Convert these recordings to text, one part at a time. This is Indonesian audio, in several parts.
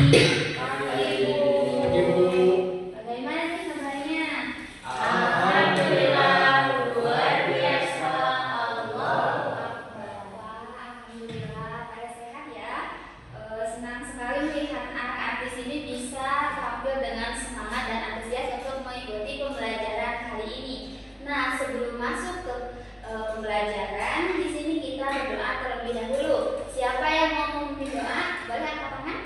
Pagi, Bu. Bagaimana nih kabarnya? Alhamdulillah, luar biasa. Allahu Akbar. Wah, alhamdulillah pada sehat ya. Senang sekali melihat anak-anak di sini bisa tampil dengan semangat dan antusias untuk mengikuti pembelajaran kali ini. Nah, sebelum masuk ke pembelajaran, di sini kita berdoa terlebih dahulu. Siapa yang mau memimpin doa? Boleh angkat tangan?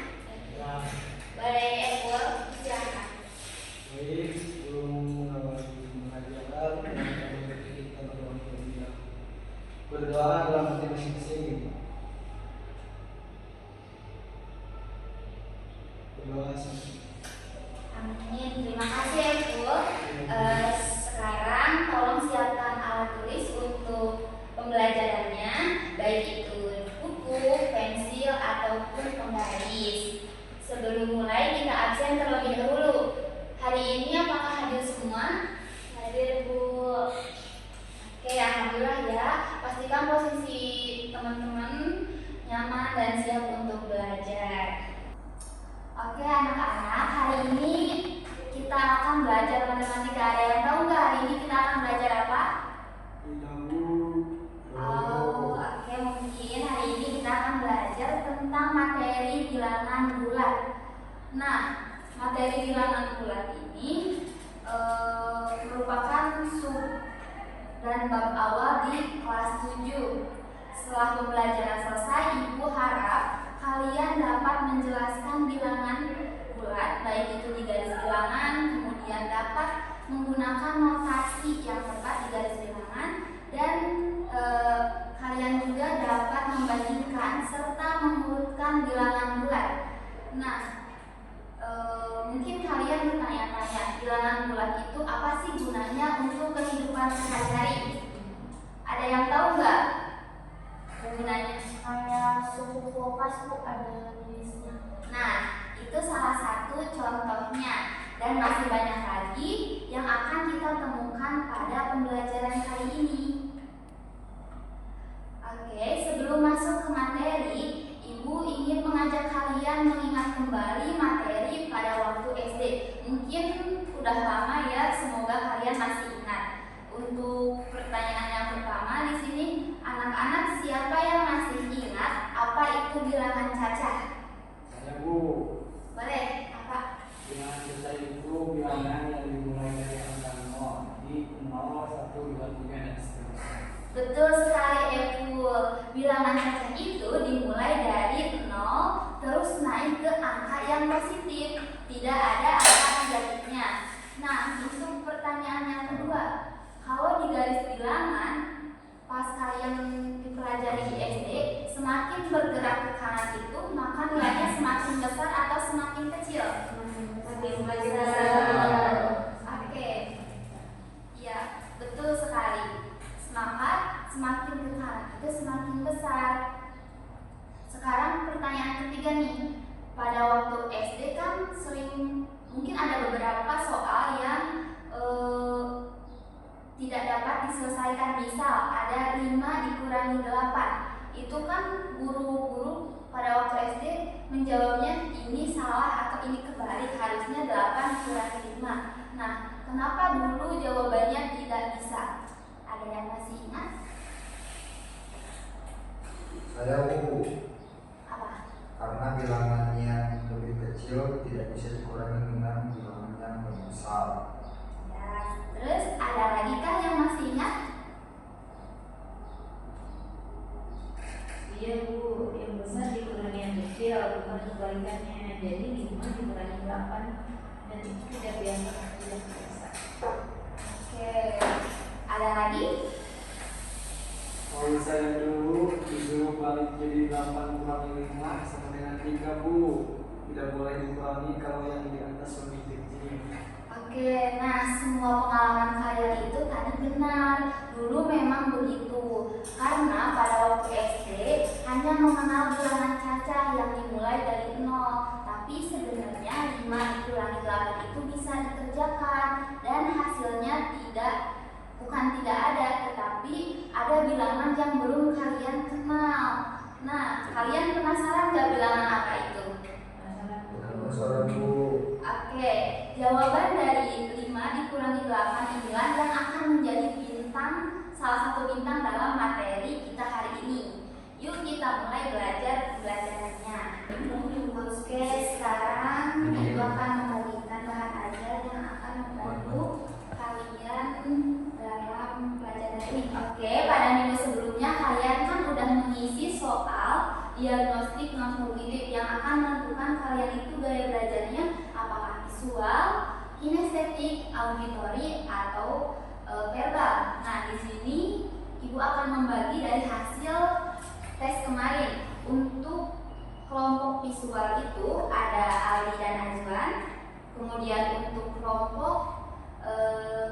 Boleh, Epul, silakan. Baik, sebelum mengajarkan kita berdoa dalam hati masing-masing. Berdoa. Amin. Terima kasih, Epul. Sekarang tolong siapkan alat tulis untuk pembelajarannya, baik itu buku, pensil, ataupun penggaris. Sebelum mulai, kita absen terlebih dahulu. Hari ini apakah hadir semua? Hadir, Bu. Oke, alhamdulillah ya. Pastikan posisi teman-teman nyaman dan siap untuk belajar. Oke, anak-anak, hari ini kita akan belajar matematika. Ada yang tahu nggak hari ini kita akan belajar apa? Oh, oke, mungkin hari ini kita akan belajar tentang materi bilangan bulat. Nah, materi bilangan bulat ini merupakan sub dan bab awal di kelas 7. Setelah pembelajaran selesai, Ibu harap kalian dapat menjelaskan bilangan bulat, baik itu di garis bilangan, kemudian dapat menggunakan notasi yang tepat di garis bilangan, dan kalian juga dapat membandingkan serta mengurutkan bilangan bulat. Nah, mungkin kalian bertanya-tanya, bilangan bulat itu apa sih gunanya untuk kehidupan sehari-hari? Ada yang tahu nggak gunanya? Kayak suku kulkas Bu, ada jenisnya. Nah, itu salah satu contohnya, dan masih banyak lagi yang akan kita temukan pada pembelajaran kali ini. Oke, sebelum masuk ke materi, Ibu ingin mengajak kalian mengingat kembali materi pada waktu SD. Mungkin udah lama ya, semoga kalian masih ingat. Untuk pertanyaan yang pertama di sini, anak-anak siapa yang masih ingat apa itu bilangan cacah? Saya, Bu. Boleh, apa? Bilangan cacah itu bilangan yang dimulai dari angka 0 di 0, 1, 2, 3 dan seterusnya. Betul sekali, Epul. Bilangan cacah itu dimulai dari 0 terus naik ke angka yang positif. Tidak ada angka negatifnya. Nah, untuk pertanyaan yang kedua, kalau di garis bilangan pas kalian dipelajari di SD, semakin bergerak ke kanan itu, maka nilainya semakin besar atau semakin kecil? Semakin besar. Oke. Ya, betul sekali. Maka semakin ke kanan itu semakin besar. Sekarang pertanyaan ketiga nih. Pada waktu SD kan sering, mungkin ada beberapa soal yang tidak dapat diselesaikan. Misal ada 5 dikurangi 8. Itu kan guru-guru pada waktu SD menjawabnya ini salah atau ini kebalik, harusnya 8 dikurangi 5. Nah, kenapa dulu jawabannya tidak bisa? Ada yang masih ingat? Saya, Bu. Apa? Karena bilangan yang lebih kecil tidak bisa dikurangi dengan bilangan yang lebih besar. Ya, terus ada lagi kah yang masih ingat? Iya Bu, yang besar dikurangi yang kecil, bukan kebalikannya. Jadi 5 dikurangi 8 dan itu tidak biasa, tidak biasa. Oke, ada lagi? Kalau saya dulu disuruh balik jadi 8 kurangi 5 sama dengan 3, Bu. Tidak boleh dikurangi kalau yang di atas lebih kecil. Oke, nah semua pengalaman kalian itu tadi benar. Dulu memang begitu. Karena pada waktu SD hanya mengenal bilangan cacah yang dimulai dari 0. Tapi sebenarnya 5 dikurangi 8 itu bisa dikerjakan. Dan hasilnya bukan tidak ada, tetapi ada bilangan yang belum kalian kenal. Nah, kalian penasaran nggak bilangan apa itu? Penasaran Bu. Oke, jawaban dari 5 dikurangi 8 inilah yang akan menjadi bintang, salah satu bintang dalam materi kita hari ini. Yuk kita mulai belajar pembelajarannya. Oke, sekarang Ibu akan membagikan bahan ajar yang akan membantu kalian dalam pelajaran ini. Oke, pada minggu sebelumnya kalian kan udah mengisi soal diagnostik non kognitif yang akan menentukan kalian itu gaya belajarnya apakah visual, kinestetik, auditori atau verbal. Nah, di sini Ibu akan membagi dari hasil tes kemarin. Untuk kelompok visual itu ada Ali dan Azwan. Kemudian untuk kelompok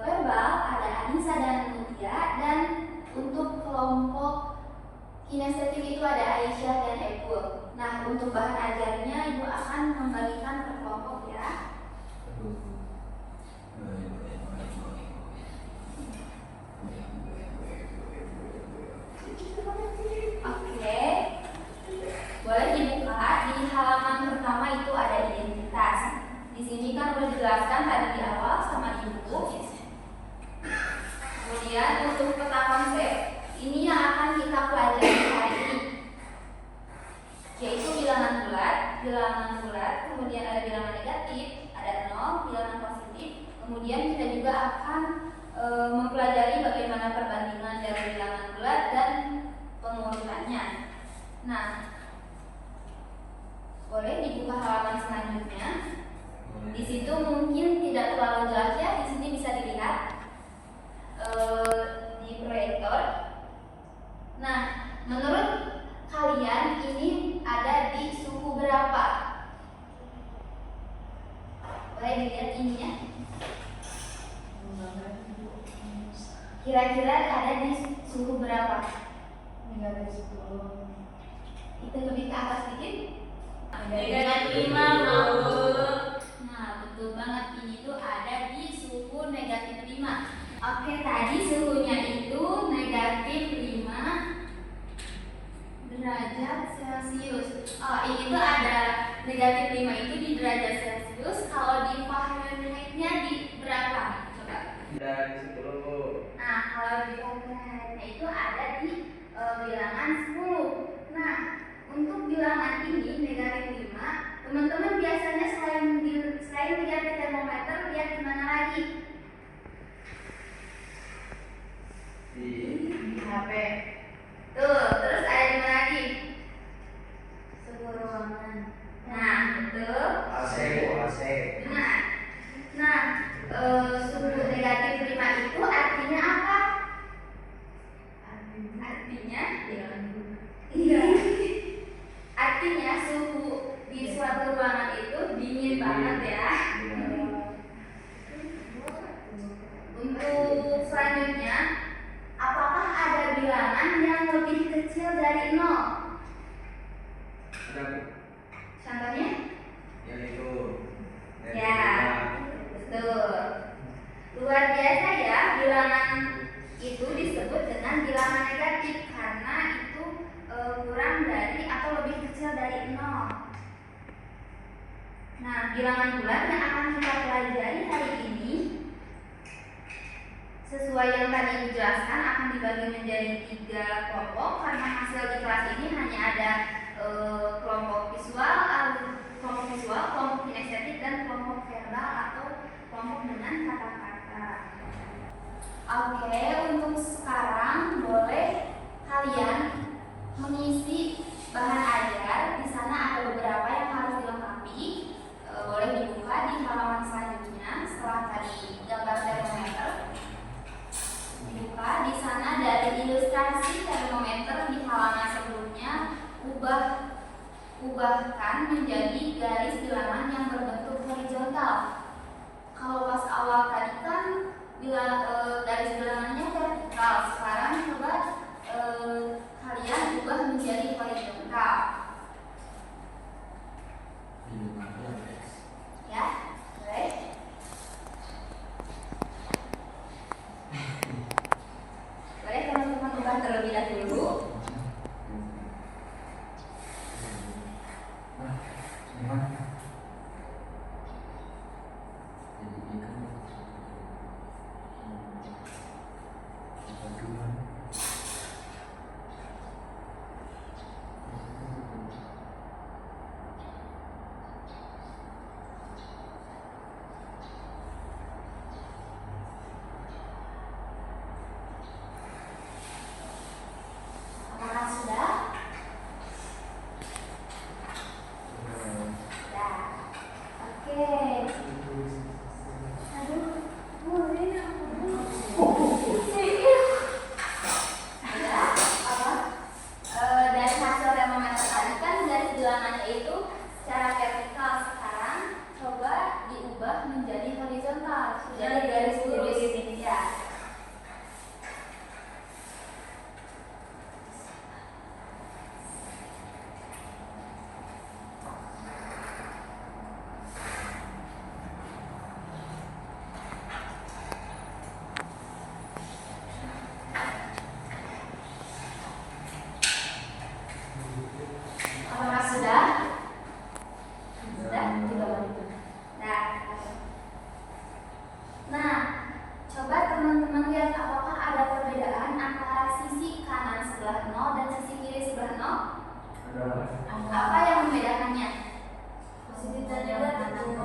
verbal ada Anissa dan Mutia, dan untuk kelompok kinestetik itu ada Aisyah dan Epul. Nah, untuk bahan ajarnya Ibu akan membagikan per kelompok ya. Oke, boleh dibuka di halaman pertama itu ada identitas. Di sini kan udah dijelaskan tadi di awal sama Ibu. Kemudian untuk peta konsep ini yang akan kita pelajari hari ini, yaitu bilangan bulat, kemudian ada bilangan negatif, ada 0, bilangan positif. Kemudian kita juga akan mempelajari bagaimana perbandingan dari bilangan bulat dan pengurutannya. Nah, boleh dibuka halaman selanjutnya. Di situ mungkin tidak terlalu jelas ya, di sini bisa dilihat di proyektor. Nah, menurut kalian ini ada di suhu berapa? Boleh dilihat ininya. Kira-kira ada di suhu berapa? Itu lebih ke atas sedikit. Negatif 5 mau. Nah, betul banget, ini tuh ada di suhu negatif 5. Oke, tadi suhunya itu negatif 5 derajat Celcius. Oh, ini tuh ada negatif 5 itu di derajat Celcius. Kalau di Fahrenheit-nya di berapa? Coba. Dari 10. Nah, kalau di Fahrenheit-nya itu ada di bilangan 10. Nah, untuk bilangan ini negatif 5, teman-teman biasanya selain lihat di termometer, lihat di mana lagi? Di HP. Tuh, terus ada di mana lagi? Suhu ruangan. Nah, betul. AC Bu, AC. Benar. Nah, suhu negatif 5 itu artinya apa? Artinya iya. Artinya suhu di suatu ruangan itu dingin banget ya. Untuk selanjutnya, apakah ada bilangan yang lebih kecil dari 0? Ada Bu. Contohnya? Yang itu. Ya, betul. Luar biasa ya, bilangan itu disebut dengan bilangan negatif karena itu kurang dari atau lebih kecil dari 0. Nah, bilangan bulat yang akan kita pelajari hari ini sesuai yang tadi dijelaskan akan dibagi menjadi 3 kelompok karena hasil di kelas ini hanya ada kelompok visual, kelompok kinestetik, dan kelompok verbal atau kelompok dengan kata-kata. Oke, untuk sekarang boleh kalian mengisi bahan ajar. Di sana ada beberapa yang harus dilengkapi. Boleh dibuka di halaman selanjutnya setelah tadi gambar termometer. Dibuka di sana dari ilustrasi termometer di halaman sebelumnya, ubahkan menjadi garis bilangan yang berbentuk horizontal. Kalau pas awal tadi kan garis bilangannya vertikal, sekarang coba kalian ubah menjadi horizontal. Ya, baik. Boleh teman-teman ubah terlebih dahulu. bilangannya itu secara vertikal. Sekarang coba diubah menjadi horizontal. Jadi garis lurus ya. Apakah sudah? Sudah? Di bawah itu. Nah, coba teman-teman lihat apakah ada perbedaan antara sisi kanan sebelah 0 dan sisi kiri sebelah 0? Apa yang membedakannya? Positif dan negatif.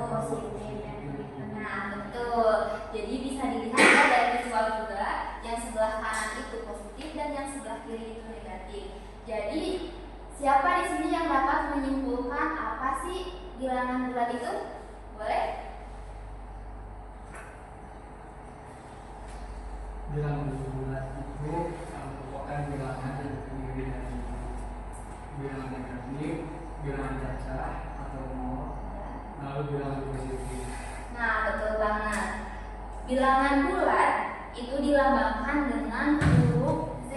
Nah, betul. Jadi bisa dilihat ya dari visual juga, yang sebelah kanan itu positif dan yang sebelah kiri itu negatif. Jadi siapa di sini yang dapat menyimpulkan apa sih bilangan bulat itu? Boleh? Bilangan bulat itu merupakan bilangan yang terdiri dari bilangan negatif, bilangan cacat atau nol, lalu bilangan positif. Nah, betul banget. Bilangan bulat itu dilambangkan dengan huruf Z.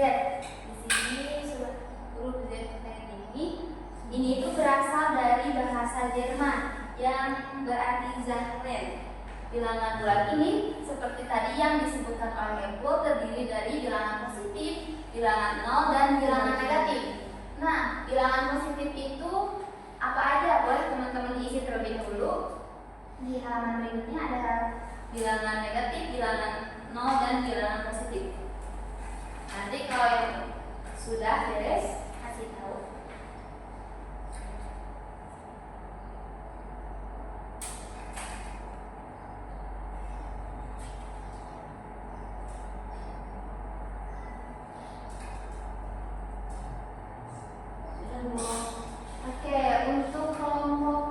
Di sini huruf Z kayak gini. Ini itu berasal dari bahasa Jerman yang berarti Zahlen. Bilangan bulat ini seperti tadi yang disebutkan oleh Hepwo terdiri dari bilangan positif, bilangan 0 dan bilangan negatif. Nah, bilangan positif itu apa aja? Boleh teman-teman diisi terlebih dahulu. Di halaman berikutnya ada bilangan negatif, bilangan 0 dan bilangan positif. Nanti kalau yang sudah beres kasih tahu. Oke, untuk kelompok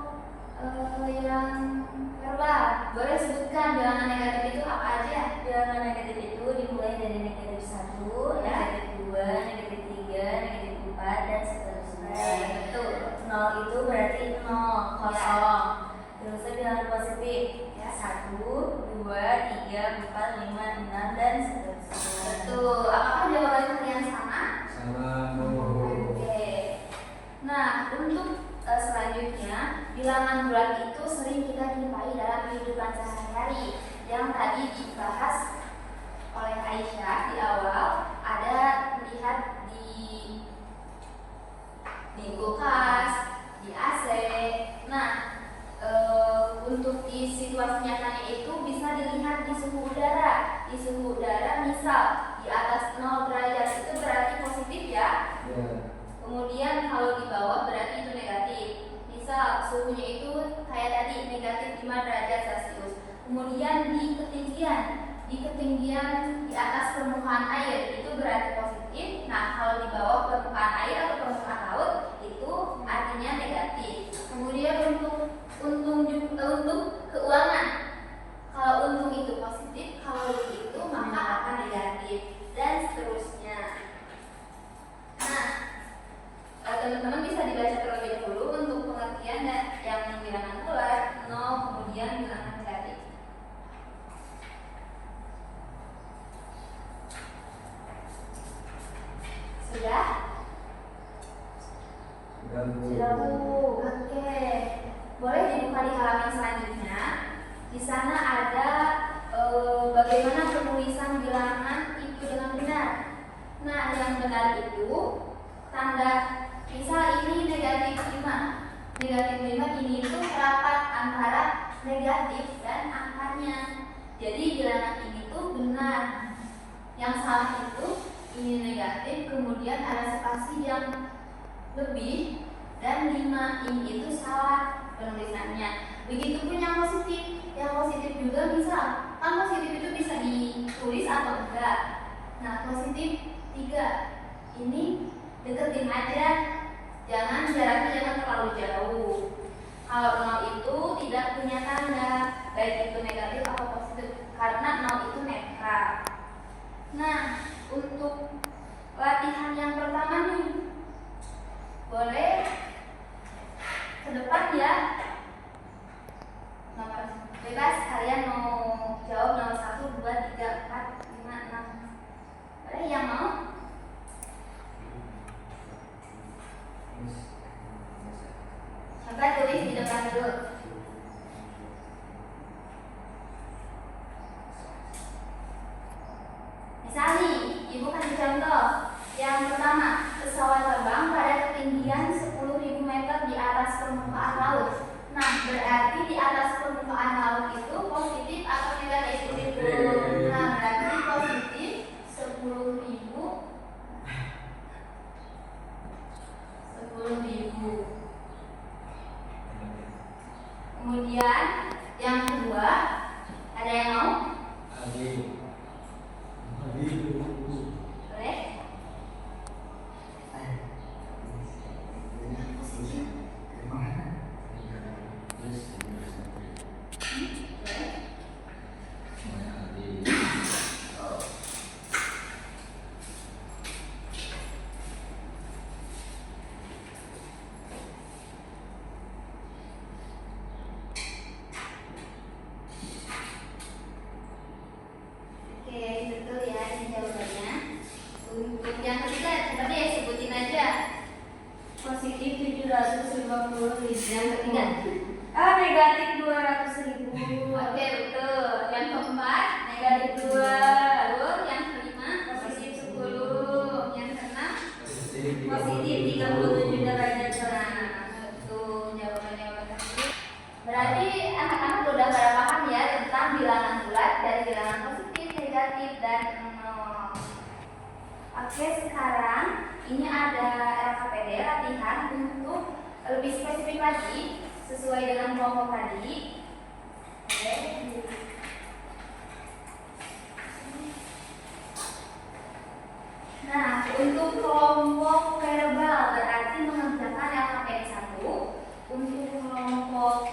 yang verbal, boleh sebutkan bilangan negatif itu apa aja? Bilangan negatif itu dimulai dari negatif 1, negatif 2, negatif 3, negatif 4 dan seterusnya. Betul. 0 itu berarti 0, kosong. Terus bilangan positif Ya. 1, 2, 3, 4, 5, 6 dan seterusnya. Betul. Apakah jawaban kalian sama? Sama Oke. Nah, untuk selanjutnya, bilangan bulat itu sering kita jumpai dalam kehidupan sehari-hari. Yang tadi dibahas oleh Aisyah di awal, ada lihat di kulkas, di AC. Nah, untuk di situasi nyatanya itu bisa dilihat di suhu udara. Di suhu udara misal di atas 0 derajat itu berarti positif ya. Kemudian kalau di bawah berarti itu negatif. Misal suhunya itu kayak tadi negatif 5 derajat Celcius. Kemudian di ketinggian di atas permukaan air itu berarti positif. Nah, kalau di bawah permukaan air atau permukaan laut itu artinya negatif. Kemudian untuk keuangan, kalau untung itu positif, kalau rugi itu maka akan negatif dan seterusnya. Nah, teman-teman bisa dibaca terlebih dahulu untuk pengertian dan yang bilangan bulat, 0, kemudian bilangan negatif. Sudah? Sudah, Bu. Oke. Boleh dibuka di halaman selanjutnya. Di sana ada bagaimana penulisan bilangan itu dengan benar. Nah, yang benar itu tanda misal ini negatif 5. Negatif 5 ini itu rapat antara negatif dan angkanya. Jadi bilangan ini tuh benar. Yang salah itu ini negatif, kemudian ada spasi yang lebih dan 5 ini itu salah penulisannya. Begitupun yang positif. Yang positif juga misal, kan positif itu bisa ditulis atau enggak. Nah, positif 3 ini deketin aja, jaraknya jangan terlalu jauh. Kalau 0 itu tidak punya tanda, baik itu negatif atau positif, karena 0 itu netral. Nah, untuk latihan yang pertama nih, boleh Coba tulis di depan dulu. Misal nih, ibu kasih contoh. Yang pertama, pesawat terbang pada ketinggian 10.000 meter di atas permukaan laut. Nah, berarti di atas permukaan laut itu positif atau negatif? Nah, berarti positif 10.000. Kemudian yang kedua, ada yang mau? Boleh? Oke, betul ya ini jawabannya. Untuk yang ketiga, coba deh sebutin aja. Positif 750.000. Yang ketiga. Negatif 200.000. Oke, betul. Yang keempat, Negatif 2. betul. Yang kelima, positif 10. Yang keenam, Positif 37 derajat celcius. betul jawabannya tadi. Berarti anak-anak udah pada paham ya tentang bilangan bulat dari bilangan positif, negatif, dan nol. Oke, sekarang ini ada LKPD latihan untuk lebih spesifik lagi sesuai dengan kelompok tadi. Oke. Nah, untuk kelompok verbal berarti mengerjakan LKPD 1. Untuk kelompok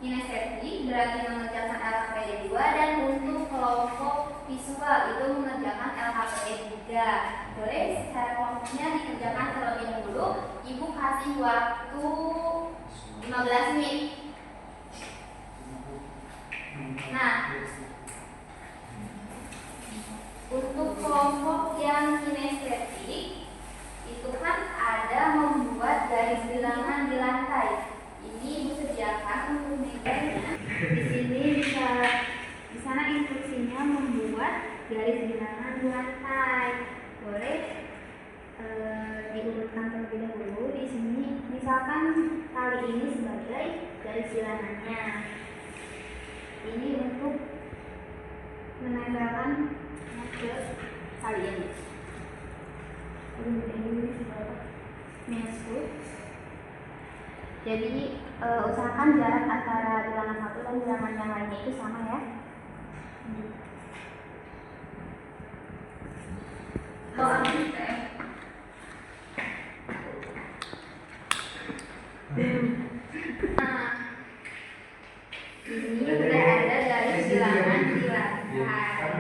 kinestetik berarti mengerjakan LKPD 2, dan untuk kelompok visual itu mengerjakan LKPD 3. Boleh secara kelompoknya dikerjakan terlebih dahulu. Ibu kasih waktu 15 menit. Nah, untuk kelompok yang kinestetik itu kan ada membuat garis bilangan di lantai. Ini ibu sediakan untuk meganya. Di sini di sana instruksinya membuat garis bilangan di lantai. Boleh diurutkan terlebih dahulu. Di sini misalkan tali ini sebagai garis bilangannya. Ini untuk menempelkan ke tali ini. Jadi usahakan jarak antara bilangan satu dan bilangan yang lainnya itu sama ya. Nah, di sini udah ada garis bilangan di lantai.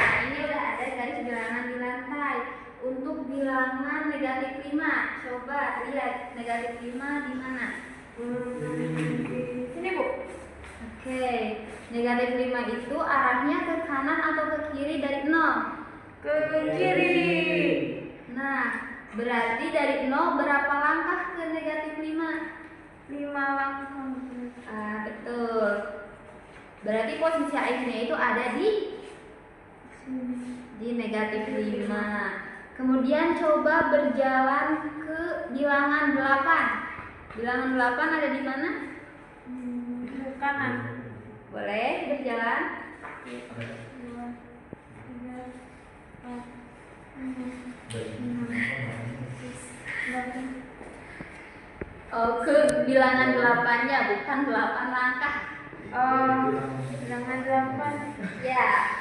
Nah, ini udah ada garis bilangan di lantai. Untuk bilangan negatif 5, coba lihat negatif 5 di mana? Sini Bu. Oke, negatif 5 itu arahnya ke kanan atau ke kiri dari 0? Ke kiri. Nah, berarti dari 0 berapa langkah ke negatif 5? 5 langkah. Betul. Berarti posisi X-nya itu ada di negatif 5. Kemudian coba berjalan ke bilangan 8. Bilangan 8 ada di mana? Ke kanan. Boleh berjalan. 2, 3, 4, 5, 6, 7, 8. Oh, ke bilangan 8-nya, bukan 8 langkah. Bilangan 8. Ya.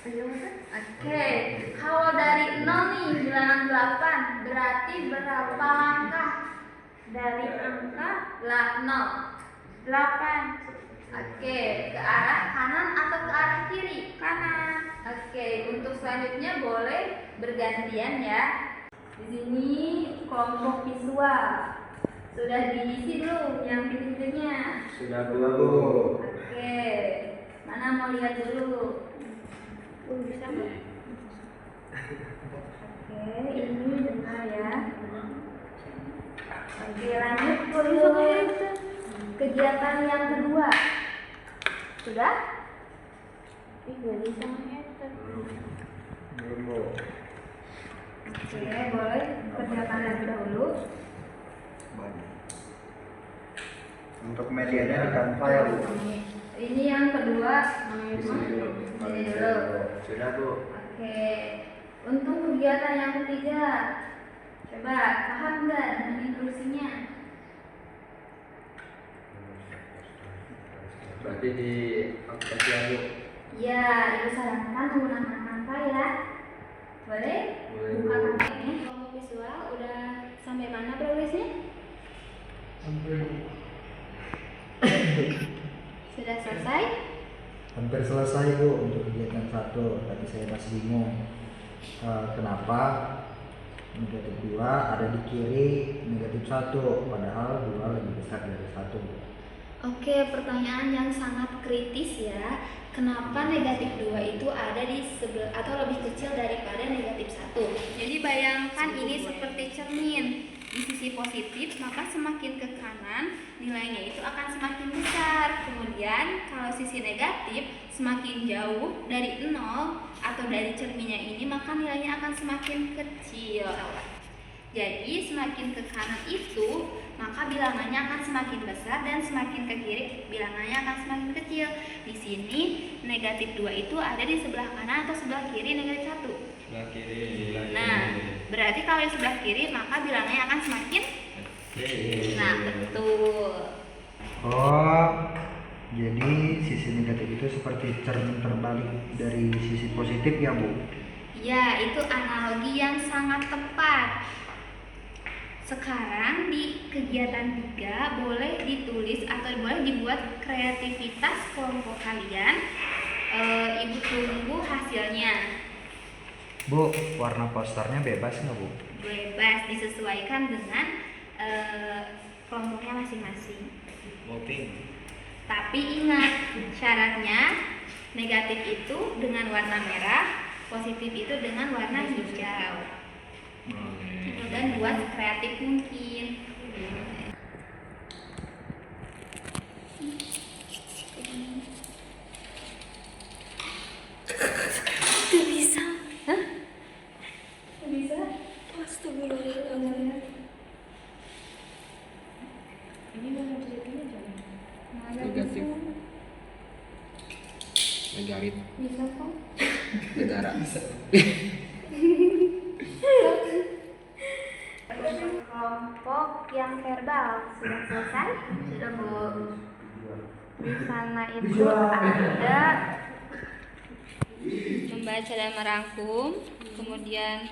Oke, kalau dari 0 nih bilangan 8 berarti berapa langkah? Dari angka 0. 8. Oke, ke arah kanan atau ke arah kiri? Kanan. Oke, untuk selanjutnya boleh bergantian ya. Di sini kelompok visual sudah diisi belum yang titik-titiknya? Sudah Bu. Oke, mana mau lihat dulu? Bisa nggak? Oke, ini benar ya. Oke, lanjut ke kegiatan yang kedua. Sudah? Jadi sama meter. Belum, Bu. Oke, boleh kerjakan lebih dahulu. Banyak. Untuk medianya di Canva ya, Bu. Ini yang kedua. Di sini dulu. Ini dulu. Sudah, Bu. Oke, untuk kegiatan yang ketiga, coba paham nggak dengan inklusinya? Berarti di aplikasi ya, Bu. Ya, ibu sarankan menggunakan Canva ya. Boleh? Boleh, Buka Bu. Canva ini. Kelompok visual udah sampai mana progresnya? Sampai Sudah selesai? Hampir selesai, Bu, untuk kegiatan 1. Tadi saya masih bingung kenapa negatif 2 ada di kiri negatif 1, padahal 2 lebih besar dari 1. Oke, pertanyaan yang sangat kritis ya. Kenapa negatif 2 itu ada di sebelah atau lebih kecil daripada negatif 1? Jadi bayangkan ini seperti cermin. Di sisi positif, maka semakin ke kanan nilainya itu akan semakin besar. Kemudian kalau sisi negatif semakin jauh dari 0 atau dari cerminnya ini, maka nilainya akan semakin kecil. Jadi semakin ke kanan itu, maka bilangannya akan semakin besar, dan semakin ke kiri bilangannya akan semakin kecil. Di sini negatif 2 itu ada di sebelah kanan atau sebelah kiri negatif 1? Sebelah kiri. Nah, berarti kalau di sebelah kiri maka bilangannya akan semakin. Nah, betul. Oh, jadi sisi negatif itu seperti cermin terbalik dari sisi positif ya, Bu? Ya, itu analogi yang sangat tepat. Sekarang di kegiatan 3 boleh ditulis atau boleh dibuat kreativitas kelompok kalian. Ibu tunggu hasilnya. Bu, warna posternya bebas nggak, Bu? Bebas, disesuaikan dengan kelompoknya masing-masing. Tapi ingat, syaratnya negatif itu dengan warna merah, positif itu dengan warna hijau. Dan buat kreatif mungkin. Gak bisa. Hah? Gak bisa? Astagfirullahaladzim. Ini mana ceritanya jangan. Negatif. Negatif. Bisa kok. Negara. Kelompok yang verbal sudah selesai? Sudah, Bu. Di sana itu ada membaca dan merangkum, kemudian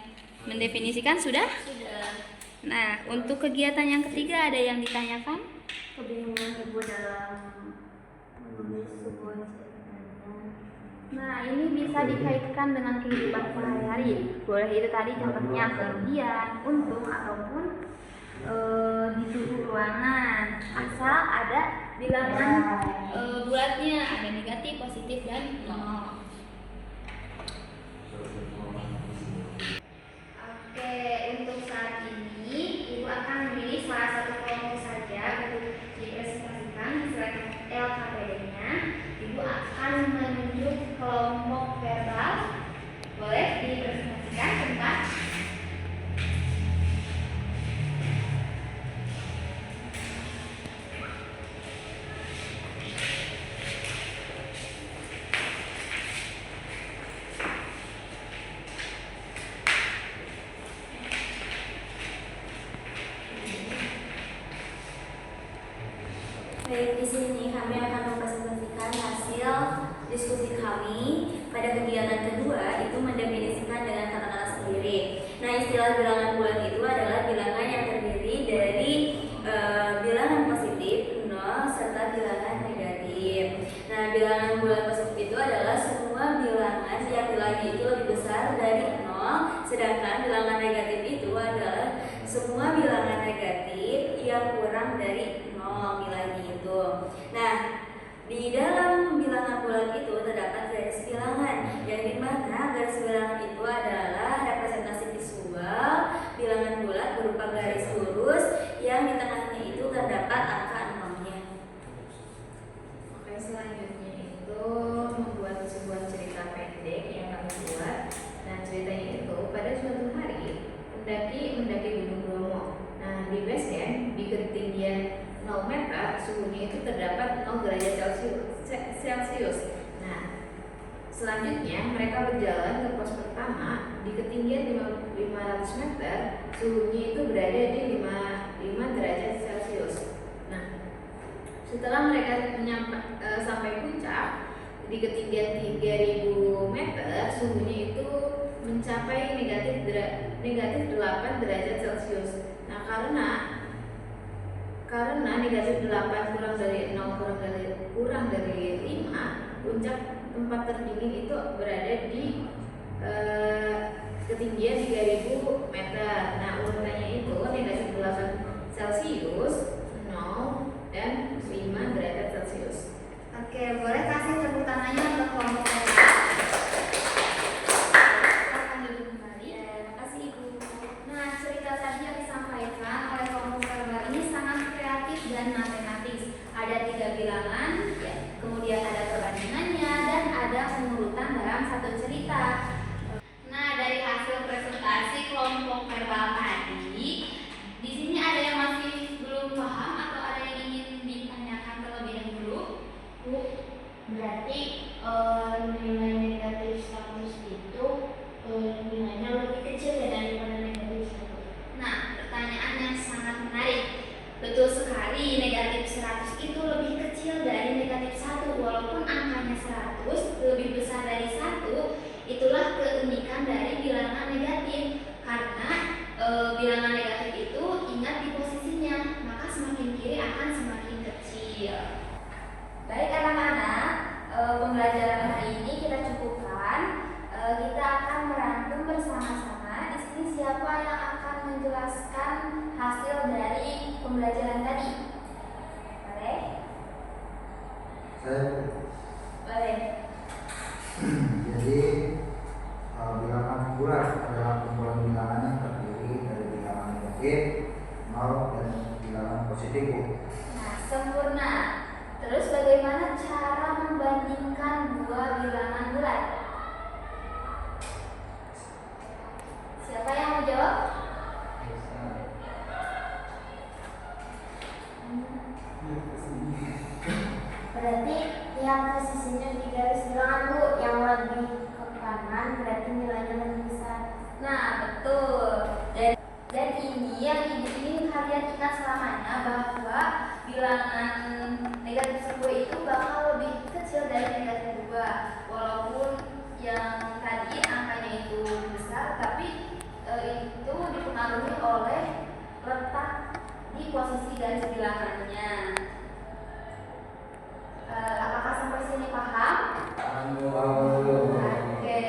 mendefinisikan, sudah? Sudah. Nah, untuk kegiatan yang ketiga ada yang ditanyakan? Kebingungan Ibu dalam menulis sebuah ceritanya. Nah, ini bisa dikaitkan dengan kehidupan sehari-hari. Boleh itu tadi contohnya kerugian, untung, ataupun di suhu ruangan. Asal ada bilangan bulatnya, ada negatif, positif, dan nol. Oke, untuk saat ini Ibu akan memilih salah satu kelompok saja untuk dipresentasikan sesuai LKPD-nya. Ibu akan menunjuk kelompok verbal. Boleh dipresentasikan sebentar? Baik, di sini kami akan mempresentasikan hasil diskusi kami pada kegiatan kedua, itu mendefinisikan dengan kata-kata sendiri. Nah, istilah bilangan bulat itu adalah bilangan yang terdiri dari bilangan positif, 0, serta bilangan negatif. Nah, bilangan bulat positif itu adalah semua bilangan yang nilainya itu lebih besar dari 0, sedangkan bilangan negatif itu adalah semua bilangan negatif yang kurang dari 0 nilainya itu. Nah, di dalam bilangan bulat itu terdapat garis bilangan, yang dimana garis bilangan itu adalah suatu hari mendaki Gunung Bromo. Nah, di base camp di ketinggian 0 meter suhunya itu terdapat 0 derajat Celcius. Nah, selanjutnya mereka berjalan ke pos pertama di ketinggian 500 meter, suhunya itu berada di 5 derajat Celcius. Nah, setelah mereka sampai puncak di ketinggian 3000 meter, suhunya itu mencapai negatif 8 derajat Celcius. Nah, karena negatif 8 kurang dari 0 kurang dari 5, puncak tempat terdingin itu berada di ketinggian 3000 meter. Nah, urutannya itu negatif 8 Celcius, 0, dan 5 derajat Celcius. Oke, boleh kasih tepuk tangannya untuk kelompok saya. Silakan duduk kembali. Terima kasih Ibu. Nah, cerita tadi yang disampaikan oleh kelompok verbal ini sangat kreatif dan matematis. Ada 3 bilangan, ya, kemudian ada perbandingannya, dan ada pengurutan dalam satu cerita. Nah, dari hasil presentasi kelompok verbal tadi, di sini ada yang masih belum paham atau ada yang ingin ditanyakan terlebih dahulu? Bu, berarti nilai negatif 100 itu nilainya lebih kecil ya daripada negatif 1. Nah, pertanyaan yang sangat menarik. Betul sekali, negatif 100 itu lebih kecil dari negatif 1. Walaupun angkanya 100 lebih besar dari 1, itulah keunikan dari bilangan negatif. Karena bilangan negatif itu ingat di posisinya, maka semakin kiri akan semakin kecil. Baik anak-anak, pembelajaran hari ini kita cukupkan. Kita akan merangkum bersama-sama. Di sini siapa yang akan menjelaskan hasil dari pembelajaran tadi? Boleh? Saya Boleh. jadi bilangan bulat adalah kumpulan bilangan yang terdiri dari bilangan negatif, 0, dan bilangan positif. Nah, sempurna. Terus bagaimana cara membandingkan dua bilangan bulat? Siapa yang mau jawab? Berarti yang posisinya di garis bilangan Bu, yang lebih ke kanan berarti nilainya lebih besar. Nah, betul. Dan ini yang ibu ingin kalian ingat selamanya, bahwa bilangan negatif 10 itu bakal lebih kecil dari negatif 2. Walaupun yang tadi angkanya itu besar, tapi itu dipengaruhi oleh letak di posisi garis bilangannya. Apakah sampai sini paham? Oke.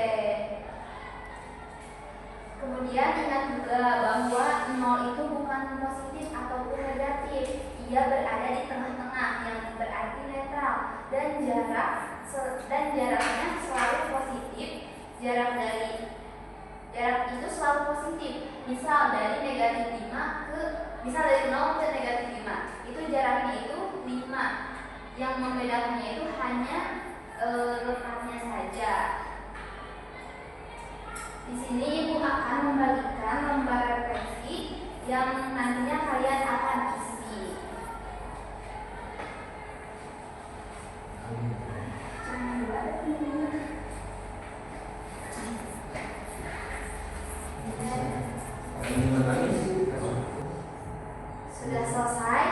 Kemudian ingat juga bahwa 0 itu bukan positif ataupun negatif. Ia berada di tengah-tengah yang berarti netral, dan jaraknya selalu positif. Jarak itu selalu positif. Misal dari misal dari 0 ke negatif 5. Itu jaraknya itu 5. Yang membedakannya itu hanya letaknya saja. Di sini ibu akan membagikan lembar refleksi yang nantinya kalian akan isi. Sudah selesai?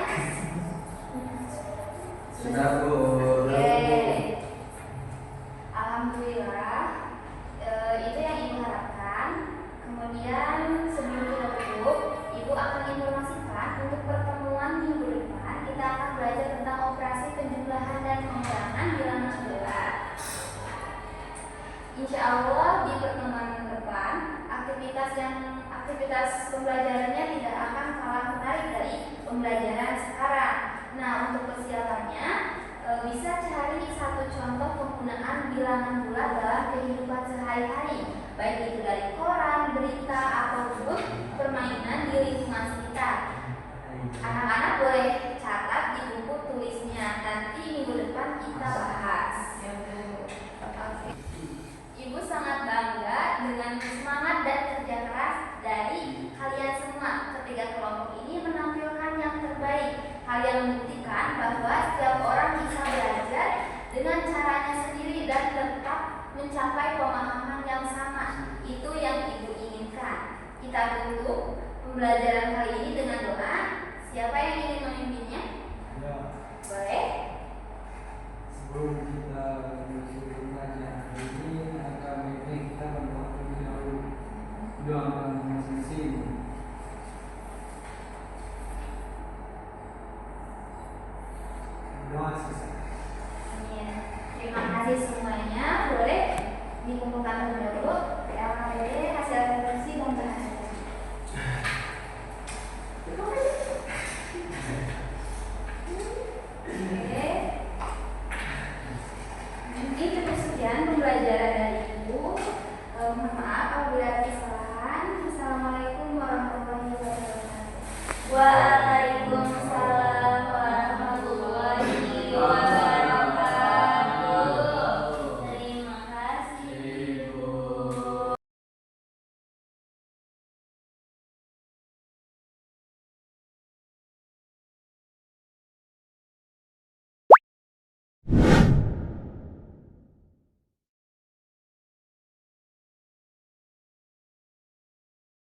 Sudah Bu. Oke. Alhamdulillah. Itu yang ibu harapkan. Kemudian sebelum kita tutup, ibu akan informasikan untuk pertemuan minggu depan kita akan belajar tentang operasi penjumlahan dan pengurangan bilangan bulat. Insya Allah di pertemuan depan aktivitas pembelajarannya tidak akan kalah menarik dari pembelajaran sekarang. Nah, untuk persiapannya bisa cari satu contoh penggunaan bilangan bulat dalam kehidupan sehari-hari, baik itu dari koran, berita, ataupun permainan di lingkungan sekitar. Anak-anak boleh catat di buku tulisnya, nanti minggu depan kita bahas. Oke. Ibu sangat bangga dengan semangat dan kerja keras tutup pembelajaran kali ini dengan doa. Siapa yang ingin memimpinnya? Ya, Boleh? sebelum kita bersuruh pelajaran ini, akan baiknya kita berdoa terlebih dahulu. Doakan masing-masing. Doa selesai. Amin. Terima kasih semua.